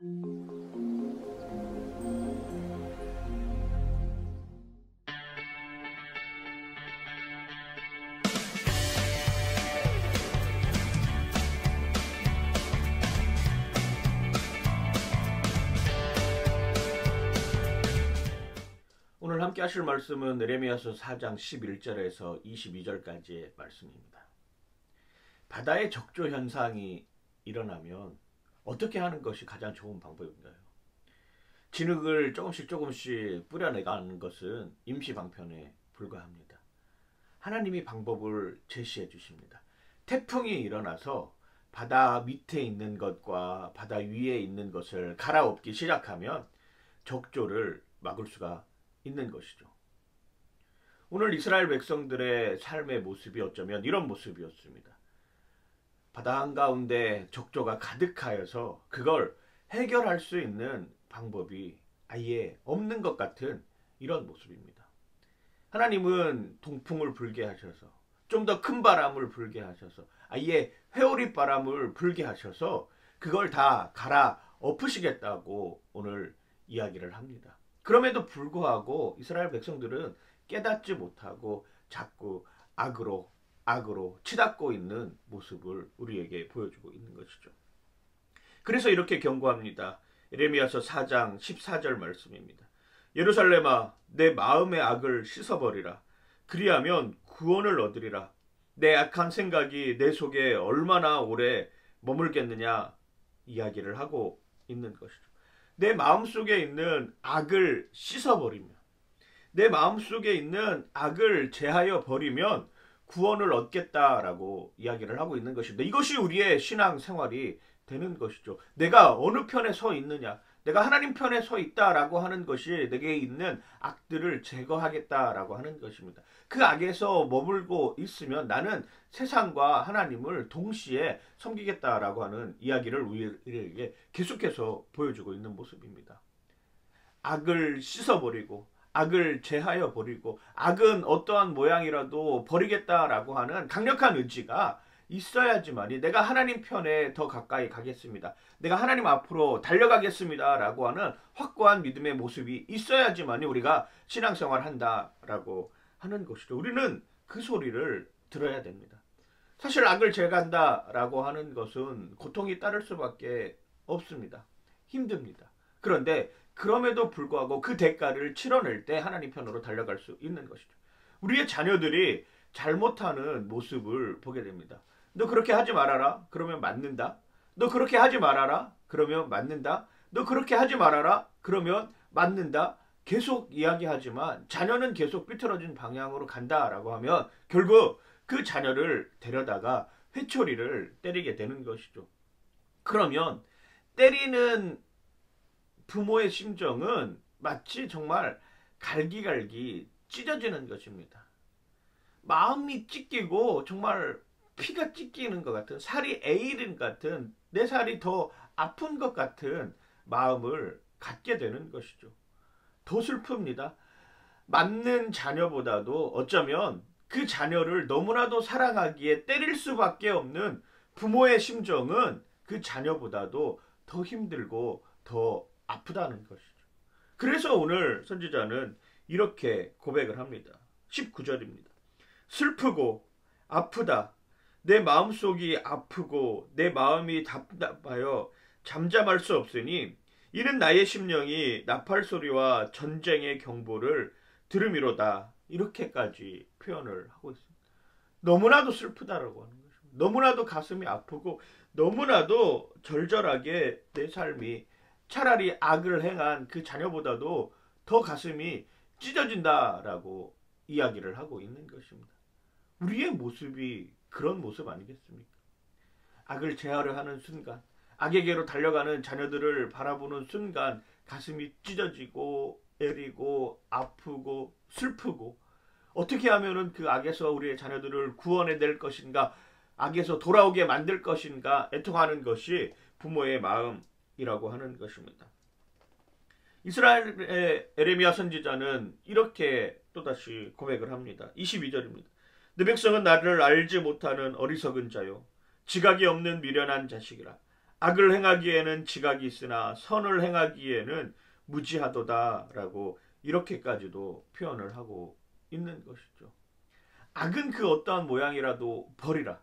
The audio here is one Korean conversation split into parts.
오늘 함께 하실 말씀은 느헤미야서 4장 11절에서 22절까지의 말씀입니다. 바다의 적조 현상이 일어나면 어떻게 하는 것이 가장 좋은 방법인가요? 진흙을 조금씩 뿌려내가는 것은 임시 방편에 불과합니다. 하나님이 방법을 제시해 주십니다. 태풍이 일어나서 바다 밑에 있는 것과 바다 위에 있는 것을 갈아엎기 시작하면 적조를 막을 수가 있는 것이죠. 오늘 이스라엘 백성들의 삶의 모습이 어쩌면 이런 모습이었습니다. 바다 한가운데 적조가 가득하여서 그걸 해결할 수 있는 방법이 아예 없는 것 같은 이런 모습입니다. 하나님은 동풍을 불게 하셔서 좀 더 큰 바람을 불게 하셔서 아예 회오리 바람을 불게 하셔서 그걸 다 갈아 엎으시겠다고 오늘 이야기를 합니다. 그럼에도 불구하고 이스라엘 백성들은 깨닫지 못하고 자꾸 악으로 치닫고 있는 모습을 우리에게 보여주고 있는 것이죠. 그래서 이렇게 경고합니다. 예레미야서 4장 14절 말씀입니다. 예루살렘아, 내 마음의 악을 씻어버리라. 그리하면 구원을 얻으리라. 내 악한 생각이 내 속에 얼마나 오래 머물겠느냐 이야기를 하고 있는 것이죠. 내 마음속에 있는 악을 씻어버리면, 내 마음속에 있는 악을 제하여 버리면 구원을 얻겠다라고 이야기를 하고 있는 것입니다. 이것이 우리의 신앙생활이 되는 것이죠. 내가 어느 편에 서 있느냐, 내가 하나님 편에 서 있다라고 하는 것이 내게 있는 악들을 제거하겠다라고 하는 것입니다. 그 악에서 머물고 있으면 나는 세상과 하나님을 동시에 섬기겠다라고 하는 이야기를 우리에게 계속해서 보여주고 있는 모습입니다. 악을 씻어버리고 악을 제하여 버리고 악은 어떠한 모양이라도 버리겠다라고 하는 강력한 의지가 있어야지만이 내가 하나님 편에 더 가까이 가겠습니다. 내가 하나님 앞으로 달려가겠습니다 라고 하는 확고한 믿음의 모습이 있어야지만이 우리가 신앙생활을 한다라고 하는 것이죠. 우리는 그 소리를 들어야 됩니다. 사실 악을 제거한다라고 하는 것은 고통이 따를 수밖에 없습니다. 힘듭니다. 그런데 그럼에도 불구하고 그 대가를 치러낼 때 하나님 편으로 달려갈 수 있는 것이죠. 우리의 자녀들이 잘못하는 모습을 보게 됩니다. 너 그렇게 하지 말아라. 그러면 맞는다. 너 그렇게 하지 말아라. 그러면 맞는다. 너 그렇게 하지 말아라. 그러면 맞는다. 계속 이야기하지만 자녀는 계속 삐뚤어진 방향으로 간다라고 하면 결국 그 자녀를 데려다가 회초리를 때리게 되는 것이죠. 그러면 때리는 부모의 심정은 마치 정말 갈기갈기 찢어지는 것입니다. 마음이 찢기고 정말 피가 찢기는 것 같은, 살이 에이른 같은, 내 살이 더 아픈 것 같은 마음을 갖게 되는 것이죠. 더 슬픕니다. 맞는 자녀보다도 어쩌면 그 자녀를 너무나도 사랑하기에 때릴 수밖에 없는 부모의 심정은 그 자녀보다도 더 힘들고 더 아프다는 것이죠. 그래서 오늘 선지자는 이렇게 고백을 합니다. 19절입니다. 슬프고 아프다. 내 마음속이 아프고 내 마음이 답답하여 잠잠할 수 없으니 이는 나의 심령이 나팔 소리와 전쟁의 경보를 들음이로다. 이렇게까지 표현을 하고 있습니다. 너무나도 슬프다라고 하는 것입니다. 너무나도 가슴이 아프고 너무나도 절절하게 내 삶이 차라리 악을 행한 그 자녀보다도 더 가슴이 찢어진다라고 이야기를 하고 있는 것입니다. 우리의 모습이 그런 모습 아니겠습니까? 악을 제하려 하는 순간, 악에게로 달려가는 자녀들을 바라보는 순간 가슴이 찢어지고 애리고 아프고 슬프고 어떻게 하면은 그 악에서 우리의 자녀들을 구원해낼 것인가, 악에서 돌아오게 만들 것인가 애통하는 것이 부모의 마음이라고 하는 것입니다. 이스라엘의 예레미야 선지자는 이렇게 또다시 고백을 합니다. 22절입니다. 내 백성은 나를 알지 못하는 어리석은 자요, 지각이 없는 미련한 자식이라. 악을 행하기에는 지각이 있으나 선을 행하기에는 무지하도다라고 이렇게까지도 표현을 하고 있는 것이죠. 악은 그 어떠한 모양이라도 버리라.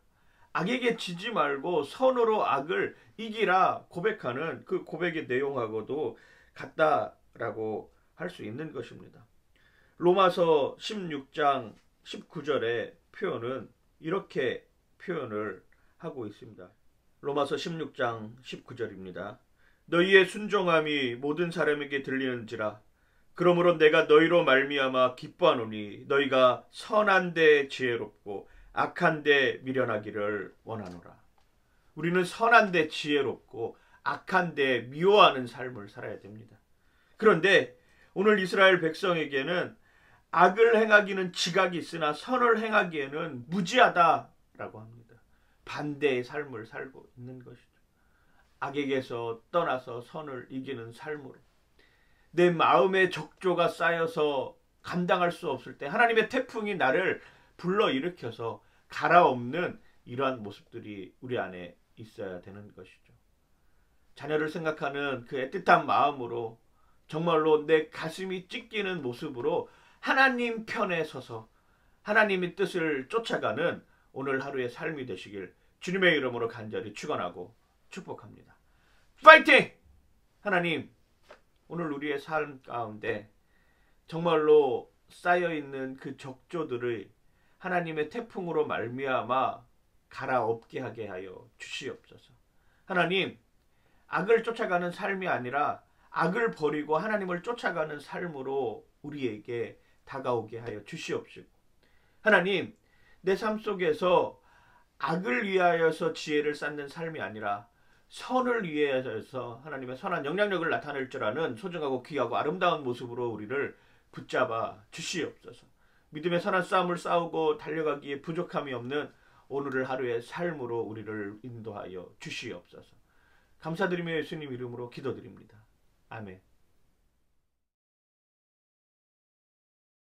악에게 지지 말고 선으로 악을 이기라 고백하는 그 고백의 내용하고도 같다라고 할 수 있는 것입니다. 로마서 16장 19절의 표현은 이렇게 표현을 하고 있습니다. 로마서 16장 19절입니다. 너희의 순종함이 모든 사람에게 들리는지라. 그러므로 내가 너희로 말미암아 기뻐하노니 너희가 선한 데 지혜롭고 악한 데 미련하기를 원하노라. 우리는 선한 데 지혜롭고 악한 데 미워하는 삶을 살아야 됩니다. 그런데 오늘 이스라엘 백성에게는 악을 행하기는 지각이 있으나 선을 행하기에는 무지하다라고 합니다. 반대의 삶을 살고 있는 것이죠. 악에게서 떠나서 선을 이기는 삶으로 내 마음의 적조가 쌓여서 감당할 수 없을 때 하나님의 태풍이 나를 불러일으켜서 갈아엎는 이러한 모습들이 우리 안에 있어야 되는 것이죠. 자녀를 생각하는 그 애틋한 마음으로 정말로 내 가슴이 찢기는 모습으로 하나님 편에 서서 하나님의 뜻을 쫓아가는 오늘 하루의 삶이 되시길 주님의 이름으로 간절히 축원하고 축복합니다. 파이팅! 하나님, 오늘 우리의 삶 가운데 정말로 쌓여있는 그 적조들을 하나님의 태풍으로 말미암아 갈아엎게 하게 하여 주시옵소서. 하나님, 악을 쫓아가는 삶이 아니라 악을 버리고 하나님을 쫓아가는 삶으로 우리에게 다가오게 하여 주시옵시고, 하나님, 내 삶 속에서 악을 위하여서 지혜를 쌓는 삶이 아니라 선을 위하여서 하나님의 선한 영향력을 나타낼 줄 아는 소중하고 귀하고 아름다운 모습으로 우리를 붙잡아 주시옵소서. 믿음의 선한 싸움을 싸우고 달려가기에 부족함이 없는 오늘을 하루의 삶으로 우리를 인도하여 주시옵소서. 감사드리며 예수님 이름으로 기도드립니다. 아멘.